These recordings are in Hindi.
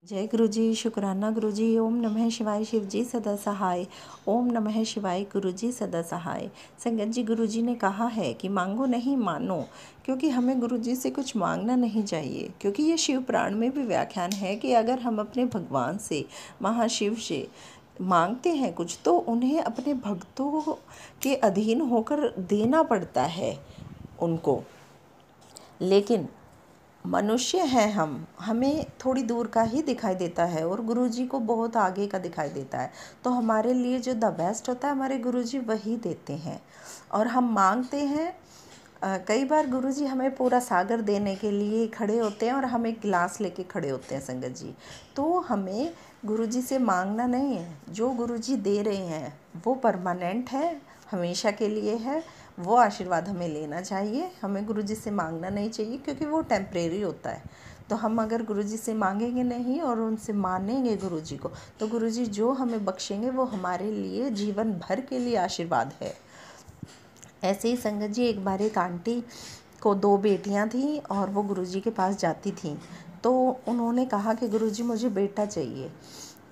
जय गुरु जी, शुक्राना गुरु जी। ओम नमः शिवाय, शिव जी सदा सहाय। ओम नमः शिवाय, गुरु जी सदा सहाय। संगत जी, गुरु जी ने कहा है कि मांगो नहीं मानो, क्योंकि हमें गुरु जी से कुछ मांगना नहीं चाहिए। क्योंकि ये शिव पुराण में भी व्याख्यान है कि अगर हम अपने भगवान से, महाशिव से मांगते हैं कुछ, तो उन्हें अपने भक्तों के अधीन होकर देना पड़ता है उनको। लेकिन मनुष्य हैं हम, हमें थोड़ी दूर का ही दिखाई देता है और गुरुजी को बहुत आगे का दिखाई देता है। तो हमारे लिए जो द बेस्ट होता है, हमारे गुरुजी वही देते हैं और हम मांगते हैं। कई बार गुरुजी हमें पूरा सागर देने के लिए खड़े होते हैं और हम एक गिलास लेके खड़े होते हैं संगत जी। तो हमें गुरुजी से मांगना नहीं है। जो गुरुजी दे रहे हैं वो परमानेंट है, हमेशा के लिए है। वो आशीर्वाद हमें लेना चाहिए, हमें गुरुजी से मांगना नहीं चाहिए, क्योंकि वो टेम्परेरी होता है। तो हम अगर गुरुजी से मांगेंगे नहीं और उनसे मानेंगे गुरुजी को, तो गुरुजी जो हमें बख्शेंगे वो हमारे लिए जीवन भर के लिए आशीर्वाद है। ऐसे ही संगत जी, एक बार एक आंटी को 2 बेटियां थीं और वो गुरुजी के पास जाती थीं। तो उन्होंने कहा कि गुरुजी मुझे बेटा चाहिए,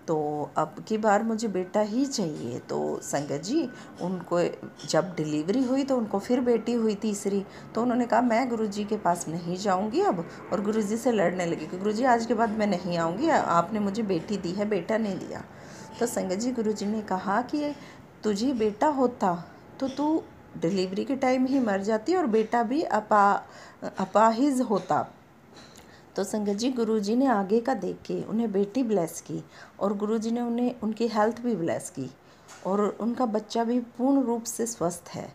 तो अब की बार मुझे बेटा ही चाहिए। तो संगत जी, उनको जब डिलीवरी हुई तो उनको फिर बेटी हुई तीसरी। तो उन्होंने कहा मैं गुरुजी के पास नहीं जाऊंगी अब, और गुरुजी से लड़ने लगी कि गुरुजी आज के बाद मैं नहीं आऊँगी, आपने मुझे बेटी दी है, बेटा नहीं दिया। तो संगत जी, गुरुजी ने कहा कि तुझे बेटा होता तो तू डिलीवरी के टाइम ही मर जाती और बेटा भी अपाहिज होता। तो संगत जी, गुरुजी ने आगे का देख के उन्हें बेटी ब्लेस की और गुरुजी ने उन्हें उनकी हेल्थ भी ब्लेस की और उनका बच्चा भी पूर्ण रूप से स्वस्थ है।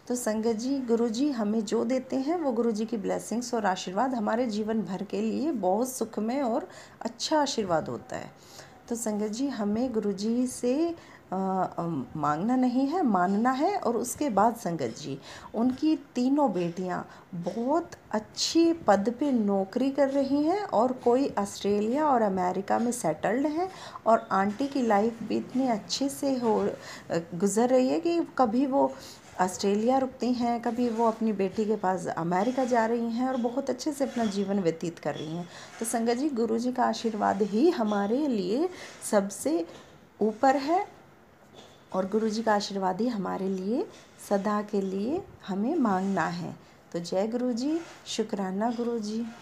तो संगत जी, गुरुजी हमें जो देते हैं वो गुरुजी की ब्लेसिंग्स और आशीर्वाद हमारे जीवन भर के लिए बहुत सुखमय और अच्छा आशीर्वाद होता है। तो संगत जी, हमें गुरुजी से मांगना नहीं है, मानना है। और उसके बाद संगत जी, उनकी तीनों बेटियां बहुत अच्छी पद पे नौकरी कर रही हैं और कोई ऑस्ट्रेलिया और अमेरिका में सेटल्ड है। और आंटी की लाइफ भी इतनी अच्छे से गुजर रही है कि कभी वो ऑस्ट्रेलिया रुकती हैं, कभी वो अपनी बेटी के पास अमेरिका जा रही हैं और बहुत अच्छे से अपना जीवन व्यतीत कर रही हैं। तो संगत जी, गुरुजी का आशीर्वाद ही हमारे लिए सबसे ऊपर है और गुरुजी का आशीर्वाद ही हमारे लिए सदा के लिए हमें मांगना है। तो जय गुरुजी, शुक्राना गुरुजी।